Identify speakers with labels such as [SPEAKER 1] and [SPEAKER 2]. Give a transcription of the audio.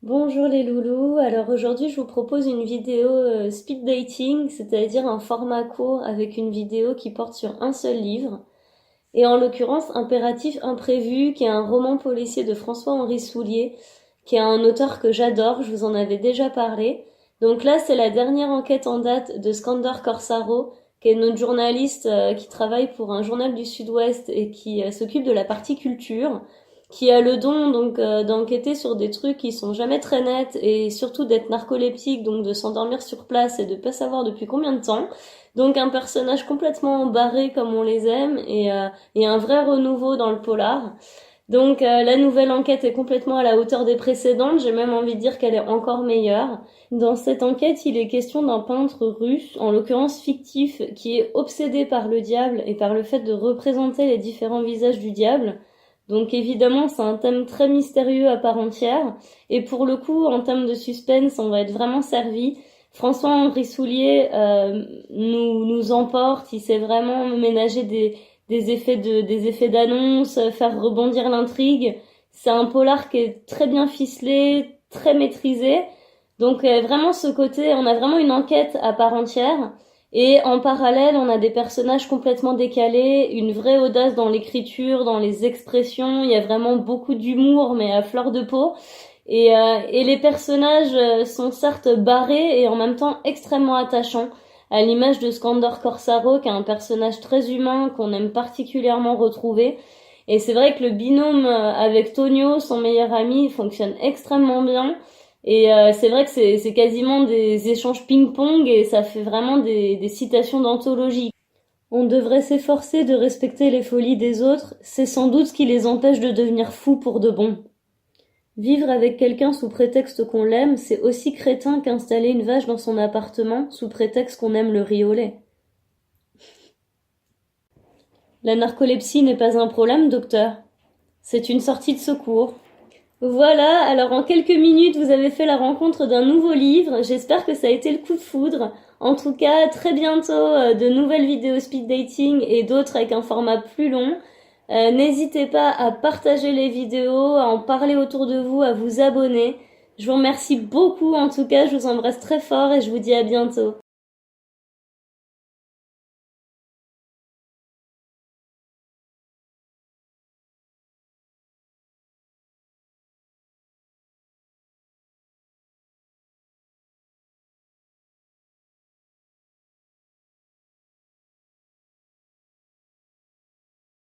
[SPEAKER 1] Bonjour les loulous, alors aujourd'hui je vous propose une vidéo speed dating, c'est-à-dire un format court avec une vidéo qui porte sur un seul livre, et en l'occurrence Impératif imprévu, qui est un roman policier de François-Henri Soulier, qui est un auteur que j'adore, je vous en avais déjà parlé. Donc là c'est la dernière enquête en date de Skander Corsaro, qui est notre journaliste qui travaille pour un journal du Sud-Ouest et qui s'occupe de la partie culture, qui a le don donc d'enquêter sur des trucs qui sont jamais très nets et surtout d'être narcoleptique, donc de s'endormir sur place et de pas savoir depuis combien de temps. Donc un personnage complètement barré comme on les aime et un vrai renouveau dans le polar. Donc la nouvelle enquête est complètement à la hauteur des précédentes, j'ai même envie de dire qu'elle est encore meilleure. Dans cette enquête, il est question d'un peintre russe, en l'occurrence fictif, qui est obsédé par le diable et par le fait de représenter les différents visages du diable. Donc évidemment, c'est un thème très mystérieux à part entière. Et pour le coup, en termes de suspense, on va être vraiment servi. François-Henri Soulier nous emporte. Il sait vraiment ménager des effets d'annonce, faire rebondir l'intrigue. C'est un polar qui est très bien ficelé, très maîtrisé. Donc vraiment ce côté, on a vraiment une enquête à part entière. Et en parallèle, on a des personnages complètement décalés, une vraie audace dans l'écriture, dans les expressions. Il y a vraiment beaucoup d'humour, mais à fleur de peau. Et les personnages sont certes barrés et en même temps extrêmement attachants, à l'image de Skander Corsaro, qui est un personnage très humain qu'on aime particulièrement retrouver. Et c'est vrai que le binôme avec Tonio, son meilleur ami, fonctionne extrêmement bien. Et c'est vrai que c'est quasiment des échanges ping-pong et ça fait vraiment des citations d'anthologie. On devrait s'efforcer de respecter les folies des autres, c'est sans doute ce qui les empêche de devenir fous pour de bon. Vivre avec quelqu'un sous prétexte qu'on l'aime, c'est aussi crétin qu'installer une vache dans son appartement sous prétexte qu'on aime le riz au lait. La narcolepsie n'est pas un problème, docteur. C'est une sortie de secours. Voilà, alors en quelques minutes, vous avez fait la rencontre d'un nouveau livre. J'espère que ça a été le coup de foudre. En tout cas, très bientôt, de nouvelles vidéos speed dating et d'autres avec un format plus long. N'hésitez pas à partager les vidéos, à en parler autour de vous, à vous abonner. Je vous remercie beaucoup en tout cas, je vous embrasse très fort et je vous dis à bientôt.